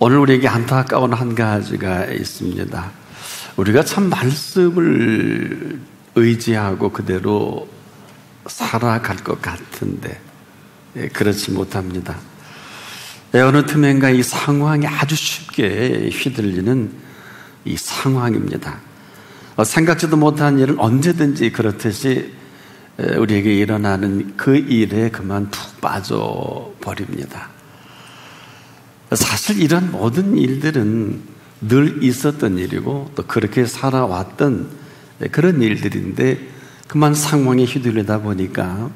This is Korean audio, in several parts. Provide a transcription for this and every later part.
오늘 우리에게 안타까운 한 가지가 있습니다. 우리가 참 말씀을 의지하고 그대로 살아갈 것 같은데 그렇지 못합니다. 어느 틈엔가 이 상황이 아주 쉽게 휘둘리는 이 상황입니다. 생각지도 못한 일은 언제든지 그렇듯이 우리에게 일어나는 그 일에 그만 푹 빠져버립니다. 사실 이런 모든 일들은 늘 있었던 일이고 또 그렇게 살아왔던 그런 일들인데 그만 상황에 휘둘리다 보니까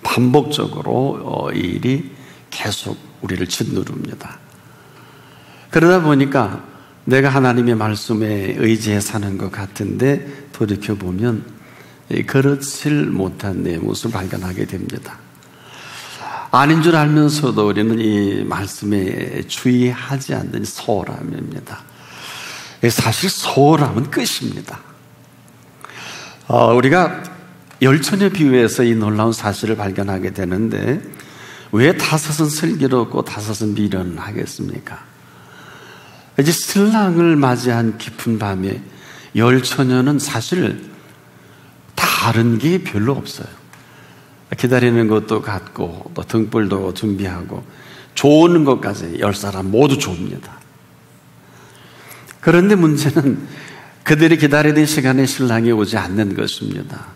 반복적으로 이 일이 계속 우리를 짓누릅니다. 그러다 보니까 내가 하나님의 말씀에 의지해 사는 것 같은데 돌이켜보면 그렇질 못한 내 모습을 발견하게 됩니다. 아닌 줄 알면서도 우리는 이 말씀에 주의하지 않는 소홀함입니다. 사실 소홀함은 끝입니다. 우리가 열처녀 비유에서 이 놀라운 사실을 발견하게 되는데 왜 다섯은 슬기롭고 다섯은 미련하겠습니까? 이제 신랑을 맞이한 깊은 밤에 열처녀는 사실 다른 게 별로 없어요. 기다리는 것도 같고 또 등불도 준비하고 좋은 것까지 10사람 모두 줍니다. 그런데 문제는 그들이 기다리는 시간에 신랑이 오지 않는 것입니다.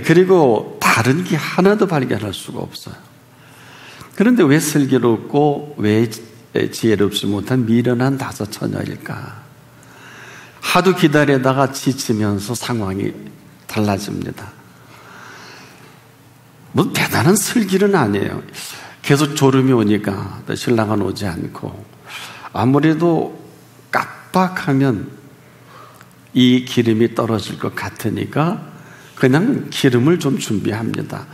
그리고 다른 게 하나도 발견할 수가 없어요. 그런데 왜 슬기롭고 왜 지혜롭지 못한 미련한 다섯 처녀일까? 하도 기다리다가 지치면서 상황이 달라집니다. 뭐 대단한 슬기는 아니에요. 계속 졸음이 오니까 신랑은 오지 않고 아무래도 깜빡하면 이 기름이 떨어질 것 같으니까 그냥 기름을 좀 준비합니다.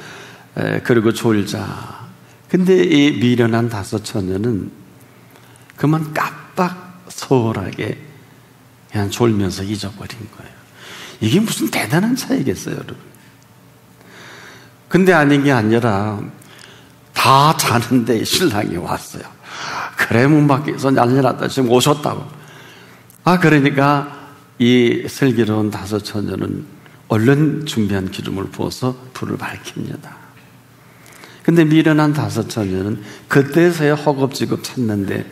그리고 졸자. 근데 이 미련한 다섯 처녀는 그만 깜빡 소홀하게 그냥 졸면서 잊어버린 거예요. 이게 무슨 대단한 차이겠어요, 여러분. 근데 아닌 게 아니라 다 자는데 신랑이 왔어요. 그래 문 밖에서 난리 났다. 지금 오셨다고. 그러니까 이 슬기로운 다섯 처녀는 얼른 준비한 기름을 부어서 불을 밝힙니다. 근데 미련한 다섯 처녀는 그때서야 허겁지겁 찾는데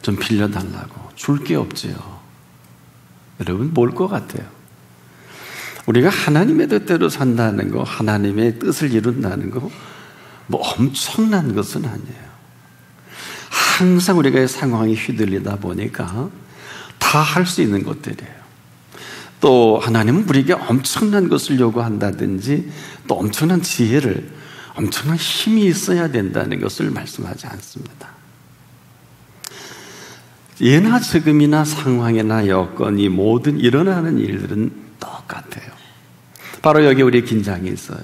좀 빌려달라고. 줄 게 없지요. 여러분 뭘 것 같아요? 우리가 하나님의 뜻대로 산다는 거, 하나님의 뜻을 이룬다는 거, 뭐 엄청난 것은 아니에요. 항상 우리가 상황이 휘둘리다 보니까 다 할 수 있는 것들이에요. 또 하나님은 우리에게 엄청난 것을 요구한다든지 또 엄청난 지혜를, 엄청난 힘이 있어야 된다는 것을 말씀하지 않습니다. 예나 지금이나 상황이나 여건이 모든 일어나는 일들은 똑같아요. 바로 여기 우리 긴장이 있어요.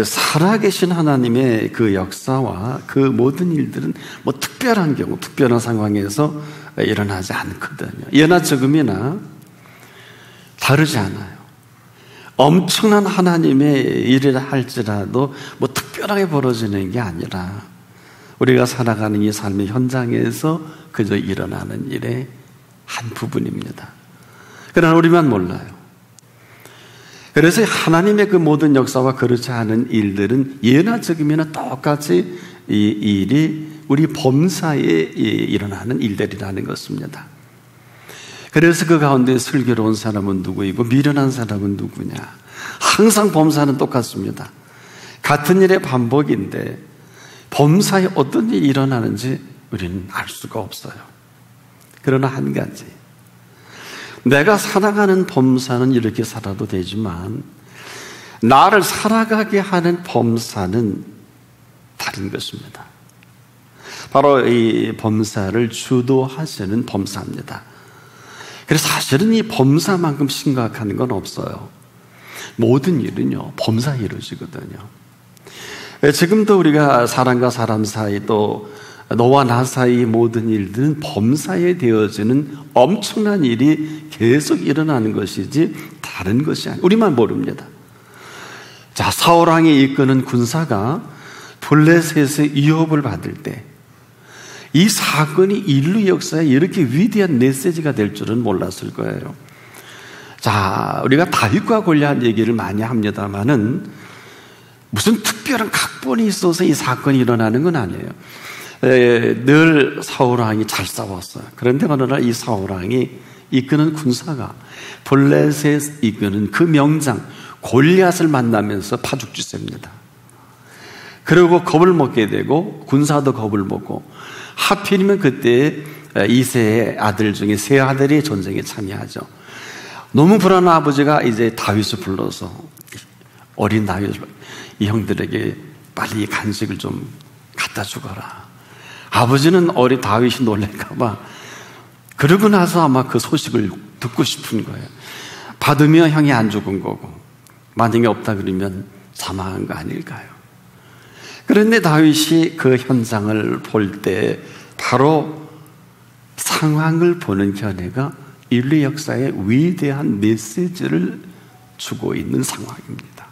살아계신 하나님의 그 역사와 그 모든 일들은 뭐 특별한 경우, 특별한 상황에서 일어나지 않거든요. 예나 지금이나 다르지 않아요. 엄청난 하나님의 일이라 할지라도 뭐 특별하게 벌어지는 게 아니라 우리가 살아가는 이 삶의 현장에서 그저 일어나는 일의 한 부분입니다. 그러나 우리만 몰라요. 그래서 하나님의 그 모든 역사와 그렇지 않은 일들은 예나 지금이나 똑같이 이 일이 우리 범사에 일어나는 일들이라는 것입니다. 그래서 그 가운데 슬기로운 사람은 누구이고 미련한 사람은 누구냐? 항상 범사는 똑같습니다. 같은 일의 반복인데 범사에 어떤 일이 일어나는지 우리는 알 수가 없어요. 그러나 한 가지, 내가 살아가는 범사는 이렇게 살아도 되지만 나를 살아가게 하는 범사는 다른 것입니다. 바로 이 범사를 주도하시는 범사입니다. 그래서 사실은 이 범사만큼 심각한 건 없어요. 모든 일은요, 범사에 이루어지거든요. 지금도 우리가 사람과 사람 사이 또 너와 나 사이 모든 일들은 범사에 되어지는 엄청난 일이 계속 일어나는 것이지 다른 것이 아니에요. 우리만 모릅니다. 자, 사울왕이 이끄는 군사가 블레셋의 위협을 받을 때 이 사건이 인류 역사에 이렇게 위대한 메시지가 될 줄은 몰랐을 거예요. 자, 우리가 다윗과 골리앗 얘기를 많이 합니다만은 무슨 특별한 각본이 있어서 이 사건이 일어나는 건 아니에요. 늘 사울왕이 잘 싸웠어요. 그런데 어느 날 이 사울왕이 이끄는 군사가 블레셋 이끄는 그 명장 골리앗을 만나면서 파죽지세입니다. 그리고 겁을 먹게 되고 군사도 겁을 먹고, 하필이면 그때 이새의 아들 중에 세 아들이 전쟁에 참여하죠. 너무 불안한 아버지가 이제 다윗을 불러서 어린 다윗을, 이 형들에게 빨리 간식을 좀 갖다 주거라. 아버지는 어린 다윗이 놀랄까봐, 그러고 나서 아마 그 소식을 듣고 싶은 거예요. 받으면 형이 안 죽은 거고, 만약에 없다 그러면 사망한 거 아닐까요? 그런데 다윗이 그 현장을 볼 때 바로 상황을 보는 견해가 인류 역사의 위대한 메시지를 주고 있는 상황입니다.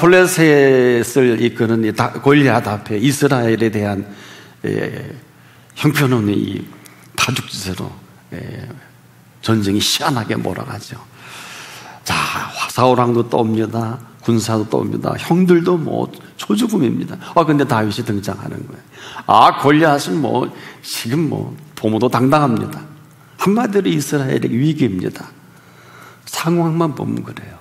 블레셋을 이끄는 골리앗 앞에 이스라엘에 대한 형편없는 이 파죽지세로 전쟁이 시원하게 몰아가죠. 자, 사울왕도 떠옵니다. 군사도 떠옵니다. 형들도 뭐 초죽음입니다. 근데 다윗이 등장하는 거예요. 골리앗은 지금 도모도 당당합니다. 한마디로 이스라엘의 위기입니다. 상황만 보면 그래요.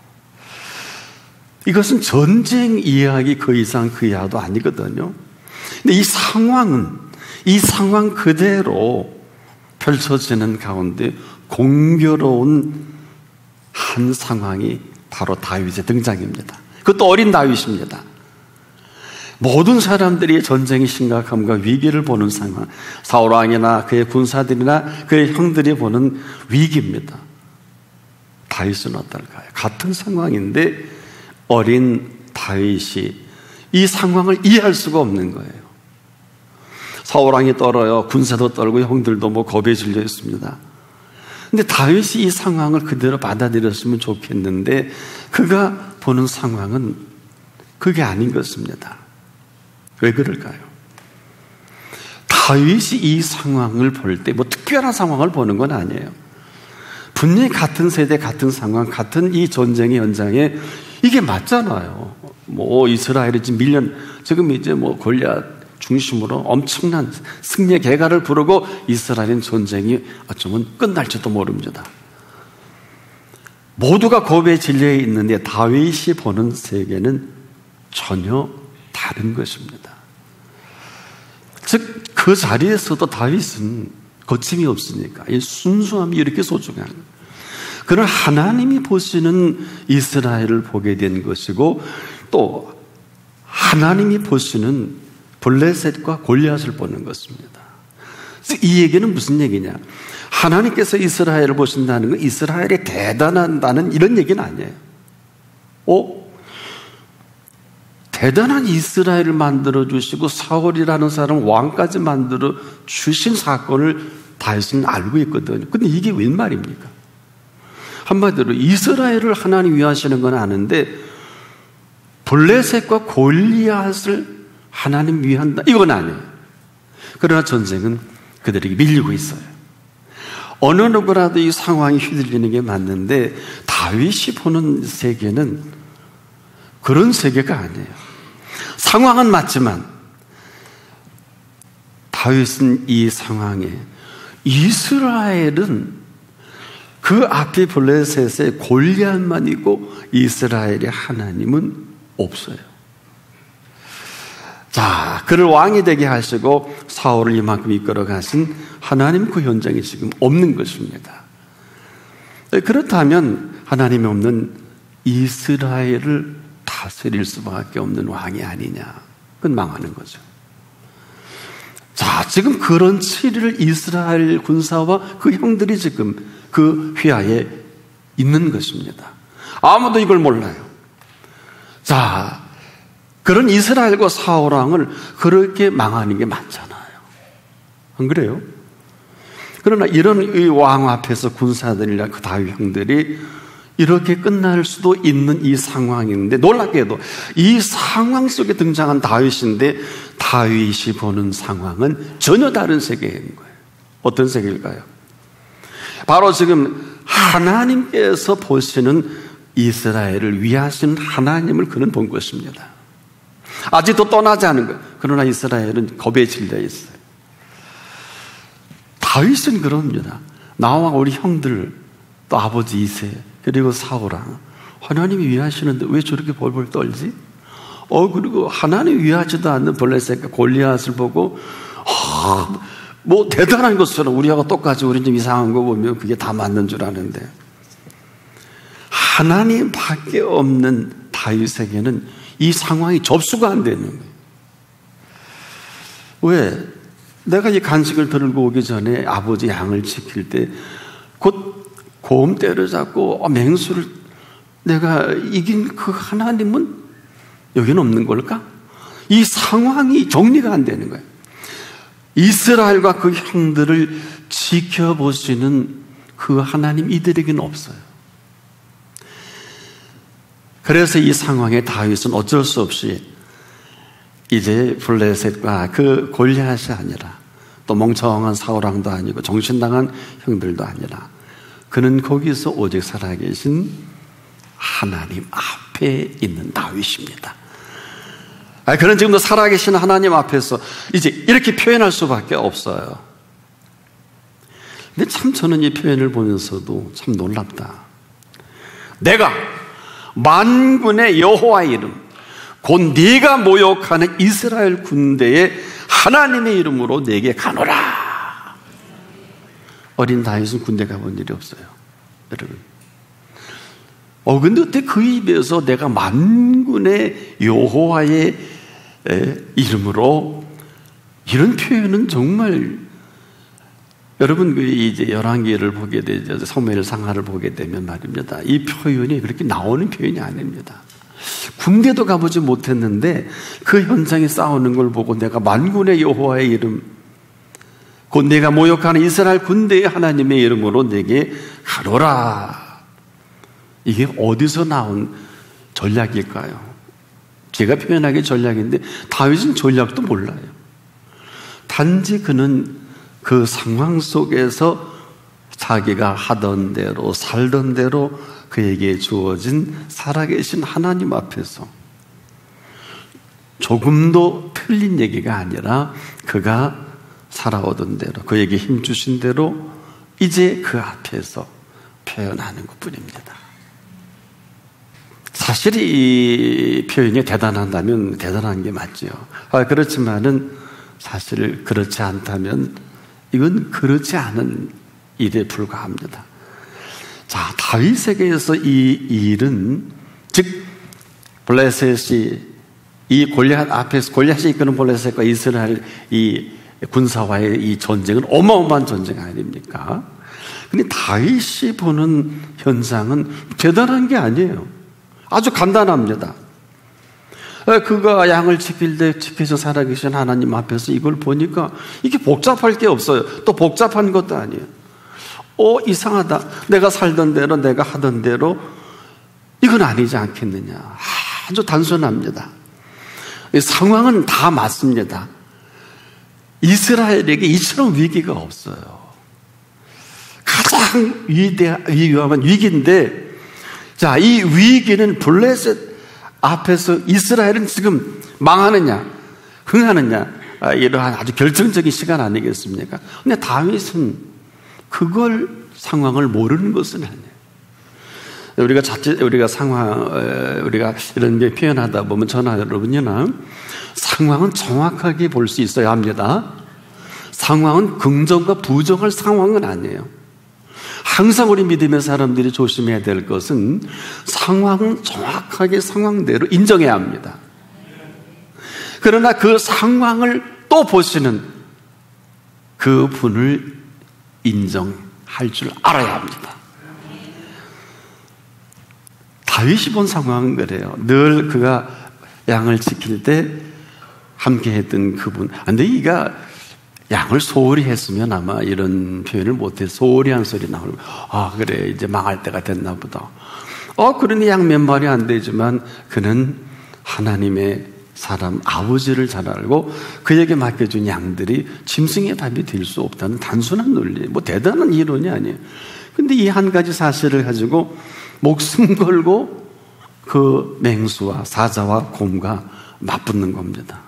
이것은 전쟁 이야기 그 이상 그 이하도 아니거든요. 근데 이 상황 그대로 펼쳐지는 가운데 공교로운 한 상황이 바로 다윗의 등장입니다. 그것도 어린 다윗입니다. 모든 사람들이 전쟁의 심각함과 위기를 보는 상황, 사울왕이나 그의 군사들이나 그의 형들이 보는 위기입니다. 다윗은 어떨까요? 같은 상황인데 어린 다윗이 이 상황을 이해할 수가 없는 거예요. 사울왕이 떨어요. 군사도 떨고 형들도 겁에 질려 있습니다. 근데 다윗이 이 상황을 그대로 받아들였으면 좋겠는데 그가 보는 상황은 그게 아닌 것입니다. 왜 그럴까요? 다윗이 이 상황을 볼 때 특별한 상황을 보는 건 아니에요. 분명히 같은 세대, 같은 상황, 같은 이 전쟁의 현장에 이게 맞잖아요. 이스라엘이 지금 이제 골리앗 중심으로 엄청난 승리의 개가를 부르고 이스라엘은 전쟁이 어쩌면 끝날지도 모릅니다. 모두가 겁에 질려 있는데 다윗이 보는 세계는 전혀 다른 것입니다. 즉, 그 자리에서도 다윗은 거침이 없으니까 이 순수함이 이렇게 소중한 거예요. 그런 하나님이 보시는 이스라엘을 보게 된 것이고, 또 하나님이 보시는 블레셋과 골리앗을 보는 것입니다. 이 얘기는 무슨 얘기냐? 하나님께서 이스라엘을 보신다는 건 이스라엘이 대단하다는 이런 얘기는 아니에요. 대단한 이스라엘을 만들어 주시고 사울이라는 사람 왕까지 만들어 주신 사건을 다윗은 알고 있거든요. 근데 이게 웬 말입니까? 한마디로 이스라엘을 하나님 위하시는 건 아는데 블레셋과 골리앗을 하나님 위한다, 이건 아니에요. 그러나 전쟁은 그들에게 밀리고 있어요. 어느 누구라도 이 상황이 휘둘리는 게 맞는데 다윗이 보는 세계는 그런 세계가 아니에요. 상황은 맞지만 다윗은 이 상황에 이스라엘은 그 앞에 블레셋의 골리앗만 있고 이스라엘의 하나님은 없어요. 자, 그를 왕이 되게 하시고 사울을 이만큼 이끌어 가신 하나님 그 현장이 지금 없는 것입니다. 그렇다면 하나님이 없는 이스라엘을 다스릴 수밖에 없는 왕이 아니냐, 그건 망하는 거죠. 자, 지금 그런 치리를 이스라엘 군사와 그 형들이 지금 그 휘하에 있는 것입니다. 아무도 이걸 몰라요. 자, 그런 이스라엘과 사울왕을 그렇게 망하는 게 맞잖아요. 안 그래요? 그러나 이런 이 왕 앞에서 군사들이나 그 다윗 형들이 이렇게 끝날 수도 있는 이 상황인데, 놀랍게도 이 상황 속에 등장한 다윗인데 다윗이 보는 상황은 전혀 다른 세계인 거예요. 어떤 세계일까요? 바로 지금 하나님께서 보시는 이스라엘을 위하시는 하나님을 그는 본 것입니다. 아직도 떠나지 않은 거예요. 그러나 이스라엘은 겁에 질려 있어요. 다윗은 그럽니다. 나와 우리 형들, 또 아버지 이세, 그리고 사울아, 하나님이 위하시는데 왜 저렇게 벌벌 떨지? 그리고 하나님이 위하지도 않는 블레셋과 골리앗을 보고 뭐 대단한 것처럼 우리하고 똑같이 우리 좀 이상한 거 보면 그게 다 맞는 줄 아는데, 하나님밖에 없는 다윗에게는 이 상황이 접수가 안 되는 거예요. 왜? 내가 이 간식을 들고 오기 전에 아버지 양을 지킬 때 곧 곰 때려잡고 맹수를 내가 이긴 그 하나님은 여기는 없는 걸까? 이 상황이 정리가 안 되는 거예요. 이스라엘과 그 형들을 지켜보시는 그 하나님, 이들에게는 없어요. 그래서 이 상황에 다윗은 어쩔 수 없이 이제 블레셋과 그 골리앗이 아니라, 또 멍청한 사울왕도 아니고 정신당한 형들도 아니라, 그는 거기서 오직 살아계신 하나님 앞에 있는 다윗입니다. 그는 지금도 살아계신 하나님 앞에서 이제 이렇게 표현할 수밖에 없어요. 근데 참 저는 이 표현을 보면서도 참 놀랍다. 내가 만군의 여호와의 이름, 곧 네가 모욕하는 이스라엘 군대의 하나님의 이름으로 내게 가노라. 어린 다윗은 군대 가본 일이 없어요, 여러분. 근데 어떻게 그 입에서 내가 만군의 여호와의 이름으로, 이런 표현은 정말, 여러분 이제 열왕기를 보게 되죠, 사무엘 상하를 보게 되면 말입니다, 이 표현이 그렇게 나오는 표현이 아닙니다. 군대도 가보지 못했는데 그 현장에 싸우는 걸 보고 내가 만군의 여호와의 이름, 곧 내가 모욕하는 이스라엘 군대의 하나님의 이름으로 내게 가노라. 이게 어디서 나온 전략일까요? 제가 표현하기 전략인데 다윗은 전략도 몰라요. 단지 그는 그 상황 속에서 자기가 하던 대로 살던 대로 그에게 주어진 살아계신 하나님 앞에서 조금도 틀린 얘기가 아니라 그가 살아오던 대로, 그에게 힘주신 대로 이제 그 앞에서 표현하는 것뿐입니다. 사실 이 표현이 대단하다면 대단한 게 맞죠. 그렇지만은 사실 그렇지 않다면 이건 그렇지 않은 일에 불과합니다. 자, 다윗에게서 이 일은, 즉 블레셋이 이 골리앗 앞에서, 골리앗이 이끄는 블레셋과 이스라엘 이 군사와의 이 전쟁은 어마어마한 전쟁 아닙니까? 근데 다윗이 보는 현상은 대단한 게 아니에요. 아주 간단합니다. 그가 양을 지킬 때 지켜서 살아계신 하나님 앞에서 이걸 보니까 이게 복잡할 게 없어요. 또 복잡한 것도 아니에요. 이상하다. 내가 살던 대로, 내가 하던 대로 이건 아니지 않겠느냐. 아주 단순합니다. 상황은 다 맞습니다. 이스라엘에게 이처럼 위기가 없어요. 가장 위험한 위기인데, 자, 이 위기는 블레셋 앞에서 이스라엘은 지금 망하느냐, 흥하느냐, 이러한 아주 결정적인 시간 아니겠습니까? 근데 다윗은 그걸, 상황을 모르는 것은 아니에요. 우리가 이런 게 표현하다 보면, 저나 여러분이나 상황은 정확하게 볼 수 있어야 합니다. 상황은 긍정과 부정할 상황은 아니에요. 항상 우리 믿음의 사람들이 조심해야 될 것은 상황은 정확하게 상황대로 인정해야 합니다. 그러나 그 상황을 또 보시는 그 분을 인정할 줄 알아야 합니다. 다윗이 본 상황은 그래요. 늘 그가 양을 지킬 때 함께 했던 그분. 근데 이가 양을 소홀히 했으면 아마 이런 표현을 못해. 소홀히 한 소리 나오고, 그래, 이제 망할 때가 됐나 보다. 그러니 양 몇 마리 안 되지만 그는 하나님의 사람 아버지를 잘 알고 그에게 맡겨준 양들이 짐승의 밥이 될 수 없다는 단순한 논리, 뭐 대단한 이론이 아니에요. 근데 이 한 가지 사실을 가지고 목숨 걸고 그 맹수와 사자와 곰과 맞붙는 겁니다.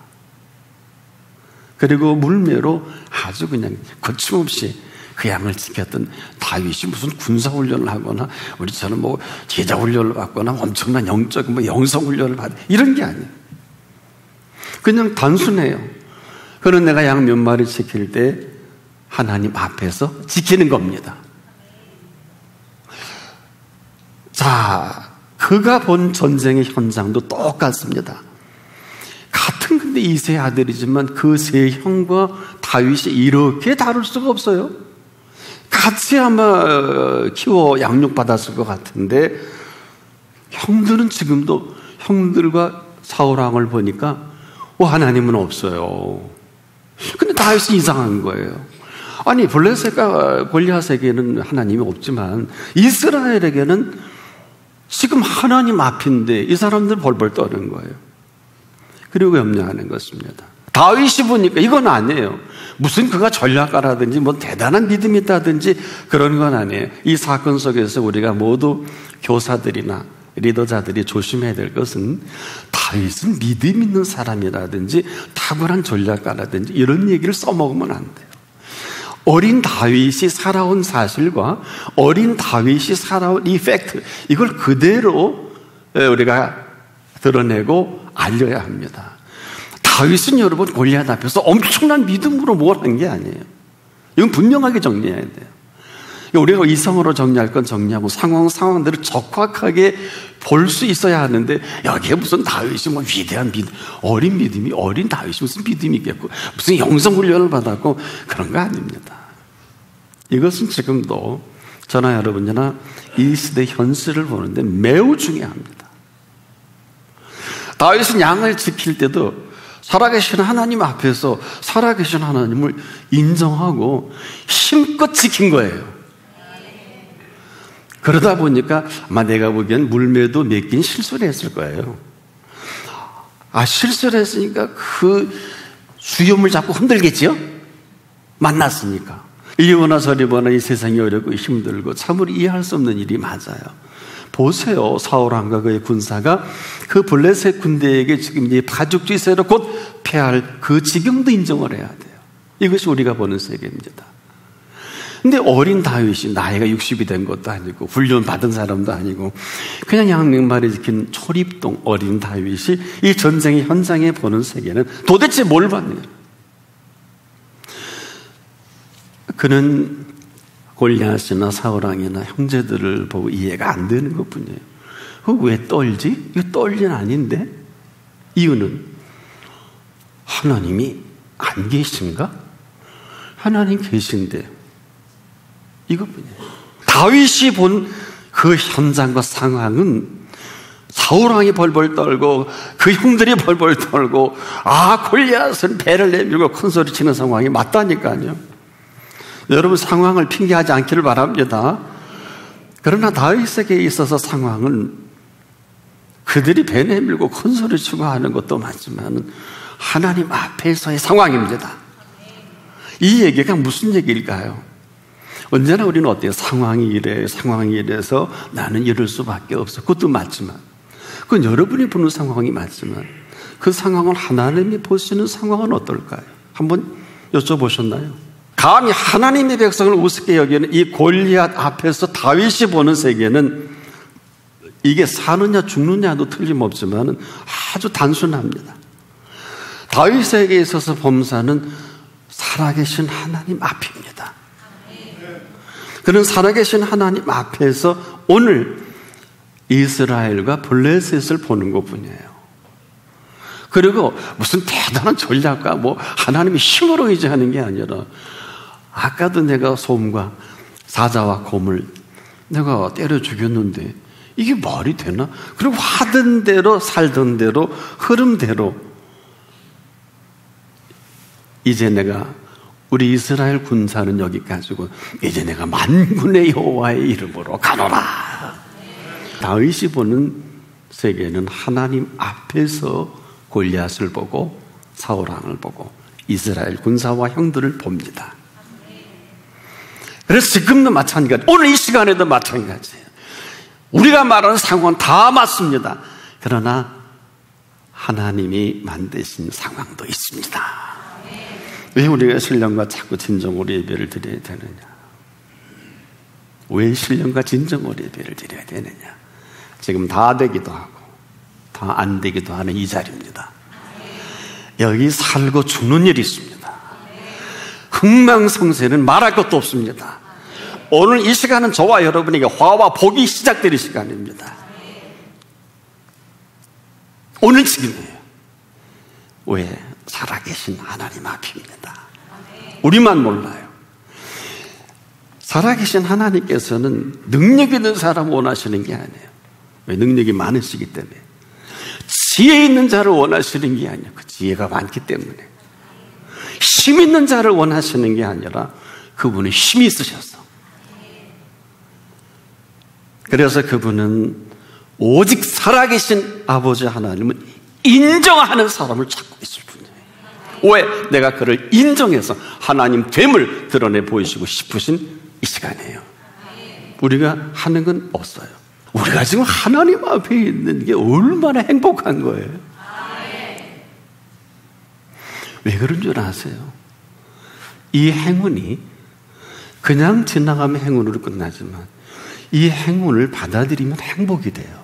그리고 물매로 아주 그냥 거침없이 그 양을 지켰던 다윗이 무슨 군사훈련을 하거나 우리처럼 뭐 제자훈련을 받거나 엄청난 영적 영성훈련을 받 이런 게 아니에요. 그냥 단순해요. 그는 내가 양 몇 마리 지킬 때 하나님 앞에서 지키는 겁니다. 자, 그가 본 전쟁의 현장도 똑같습니다. 같은 근데 이세의 아들이지만 그 세 형과 다윗이 이렇게 다를 수가 없어요. 같이 아마 키워 양육받았을 것 같은데 형들은 지금도 형들과 사울왕을 보니까 하나님은 없어요. 근데 다윗은 이상한 거예요. 아니 블레셋과 골리앗에게는 하나님이 없지만 이스라엘에게는 지금 하나님 앞인데 이 사람들은 벌벌 떠는 거예요. 그리고 염려하는 것입니다. 다윗이 보니까 이건 아니에요. 무슨 그가 전략가라든지 뭐 대단한 믿음이 있다든지 그런 건 아니에요. 이 사건 속에서 우리가 모두 교사들이나 리더자들이 조심해야 될 것은 다윗은 믿음 있는 사람이라든지 탁월한 전략가라든지 이런 얘기를 써먹으면 안 돼요. 어린 다윗이 살아온 사실과 어린 다윗이 살아온 이 팩트, 이걸 그대로 우리가 드러내고 알려야 합니다. 다윗은 여러분 골리앗 앞에서 엄청난 믿음으로 뭘 한 게 아니에요. 이건 분명하게 정리해야 돼요. 우리가 이성으로 정리할 건 정리하고 상황들을 적확하게 볼 수 있어야 하는데 여기에 무슨 다윗이 뭐 위대한 믿음, 어린 다윗이 무슨 믿음이 있겠고 무슨 영성훈련을 받았고 그런 거 아닙니다. 이것은 지금도 저나 여러분이나 이 시대 현실을 보는데 매우 중요합니다. 다윗은 양을 지킬 때도 살아계신 하나님 앞에서 살아계신 하나님을 인정하고 힘껏 지킨 거예요. 그러다 보니까 아마 내가 보기엔 물매도 맡긴 실수를 했을 거예요. 실수를 했으니까 그 수염을 잡고 흔들겠지요? 만났으니까. 이리거나 저리거나 이 세상이 어렵고 힘들고 참으로 이해할 수 없는 일이 맞아요. 보세요. 사울왕과 그의 군사가 그 블레셋 군대에게 지금 이 파죽지세로 곧 패할 그 지경도 인정을 해야 돼요. 이것이 우리가 보는 세계입니다. 근데 어린 다윗이 나이가 60이 된 것도 아니고 훈련 받은 사람도 아니고 그냥 양 몇 마리 지킨 초립동 어린 다윗이 이 전쟁의 현장에 보는 세계는 도대체 뭘 봤느냐? 그는 골리앗이나 사울왕이나 형제들을 보고 이해가 안 되는 것뿐이에요. 왜 떨지? 이거 떨리는 아닌데? 이유는 하나님이 안 계신가? 하나님 계신데 이것뿐이에요. 다윗이 본 그 현장과 상황은 사울왕이 벌벌 떨고 그 형들이 벌벌 떨고 골리앗은 배를 내밀고 큰 소리 치는 상황이 맞다니까요. 여러분 상황을 핑계하지 않기를 바랍니다. 그러나 다윗에게 있어서 상황은 그들이 배 내밀고 큰 소리 치고 하는 것도 맞지만 하나님 앞에서의 상황입니다. 이 얘기가 무슨 얘기일까요? 언제나 우리는 어때요? 상황이 이래서 나는 이럴 수밖에 없어. 그것도 맞지만 그건 여러분이 보는 상황이 맞지만 그 상황을 하나님이 보시는 상황은 어떨까요? 한번 여쭤보셨나요? 감히 하나님의 백성을 우습게 여기는 이 골리앗 앞에서 다윗이 보는 세계는 이게 사느냐 죽느냐도 틀림없지만 아주 단순합니다. 다윗에게 있어서 범사는 살아계신 하나님 앞입니다. 그는 살아계신 하나님 앞에서 오늘 이스라엘과 블레셋을 보는 것뿐이에요. 그리고 무슨 대단한 전략가 하나님의 힘으로 의지하는 게 아니라 아까도 내가 솜과 사자와 곰을 내가 때려 죽였는데 이게 말이 되나? 그리고 하던 대로 살던 대로 흐름대로 이제 내가 우리 이스라엘 군사는 여기까지고 이제 내가 만군의 여호와의 이름으로 가노라. 다윗이 보는 세계는 하나님 앞에서 골리앗을 보고 사울 왕을 보고 이스라엘 군사와 형들을 봅니다. 그래서 지금도 마찬가지, 오늘 이 시간에도 마찬가지예요. 우리가 말하는 상황은 다 맞습니다. 그러나 하나님이 만드신 상황도 있습니다. 왜 우리가 신령과 자꾸 진정으로 예배를 드려야 되느냐? 왜 신령과 진정으로 예배를 드려야 되느냐? 지금 다 되기도 하고 다 안 되기도 하는 이 자리입니다. 여기 살고 죽는 일이 있습니다. 흥망성쇠는 말할 것도 없습니다. 오늘 이 시간은 저와 여러분에게 화와 복이 시작되는 시간입니다. 오늘 지금이에요. 왜? 살아계신 하나님 앞입니다. 우리만 몰라요. 살아계신 하나님께서는 능력 있는 사람 원하시는 게 아니에요. 왜? 능력이 많으시기 때문에. 지혜 있는 자를 원하시는 게 아니에요. 그 지혜가 많기 때문에. 힘 있는 자를 원하시는 게 아니라 그분은 힘이 있으셔서. 그래서 그분은 오직 살아계신 아버지 하나님은 인정하는 사람을 찾고 있을 뿐이에요. 왜? 내가 그를 인정해서 하나님 됨을 드러내 보이시고 싶으신 이 시간이에요. 우리가 하는 건 없어요. 우리가 지금 하나님 앞에 있는 게 얼마나 행복한 거예요. 왜 그런 줄 아세요? 이 행운이 그냥 지나가면 행운으로 끝나지만 이 행운을 받아들이면 행복이 돼요.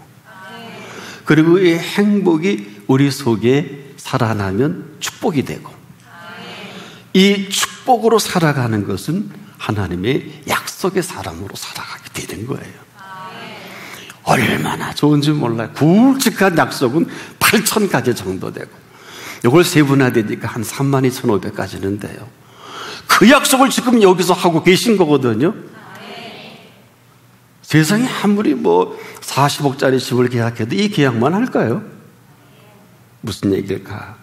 그리고 이 행복이 우리 속에 살아나면 축복이 되고, 이 축복으로 살아가는 것은 하나님의 약속의 사람으로 살아가게 되는 거예요. 얼마나 좋은지 몰라요. 굵직한 약속은 8,000가지 정도 되고, 이걸 세분화되니까 한 32,500가지는 돼요. 그 약속을 지금 여기서 하고 계신 거거든요. 세상에 아무리 40억짜리 집을 계약해도 이 계약만 할까요? 무슨 얘기일까?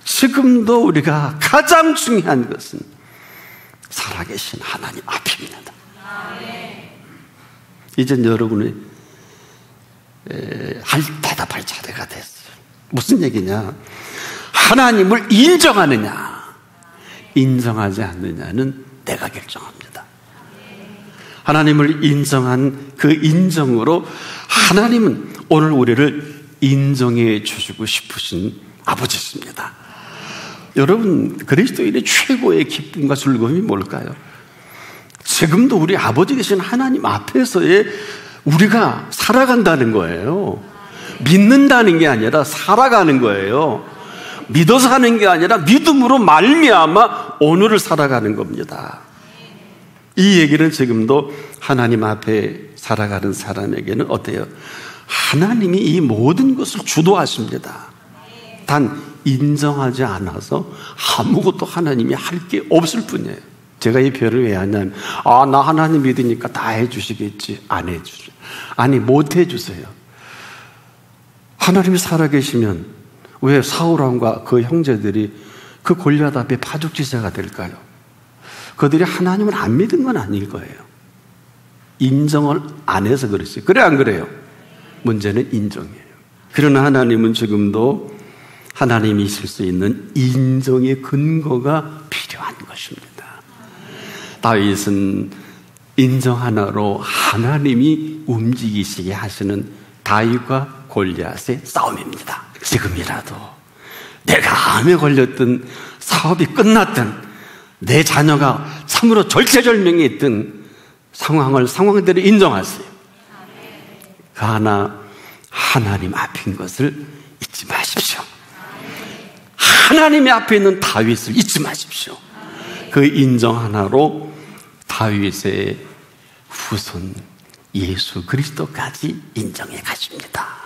지금도 우리가 가장 중요한 것은 살아계신 하나님 앞입니다. 이젠 여러분이 대답할 차례가 됐어요. 무슨 얘기냐? 하나님을 인정하느냐, 인정하지 않느냐는 내가 결정합니다. 하나님을 인정한 그 인정으로 하나님은 오늘 우리를 인정해 주시고 싶으신 아버지십니다. 여러분, 그리스도인의 최고의 기쁨과 즐거움이 뭘까요? 지금도 우리 아버지 되신 하나님 앞에서의 우리가 살아간다는 거예요. 믿는다는 게 아니라 살아가는 거예요. 믿어서 하는 게 아니라 믿음으로 말미암아 오늘을 살아가는 겁니다. 이 얘기는 지금도 하나님 앞에 살아가는 사람에게는 어때요? 하나님이 이 모든 것을 주도하십니다. 단 인정하지 않아서 아무것도 하나님이 할 게 없을 뿐이에요. 제가 이 표현을 왜 하냐면, 나 하나님 믿으니까 다 해주시겠지. 안 해주세요. 아니, 못 해주세요. 하나님이 살아계시면 왜 사울왕과 그 형제들이 그 골리앗 앞에 파죽지세가 될까요? 그들이 하나님을 안 믿은 건 아닐 거예요. 인정을 안 해서 그랬어요. 그래 안 그래요? 문제는 인정이에요. 그러나 하나님은 지금도 하나님이 있을 수 있는 인정의 근거가 필요한 것입니다. 다윗은 인정 하나로 하나님이 움직이시게 하시는 다윗과 골리앗의 싸움입니다. 지금이라도 내가 암에 걸렸든 사업이 끝났든 내 자녀가 참으로 절체절명했던 상황대로 인정하세요. 그러나 하나님 앞인 것을 잊지 마십시오. 하나님의 앞에 있는 다윗을 잊지 마십시오. 그 인정 하나로 다윗의 후손 예수 그리스도까지 인정해 가십니다.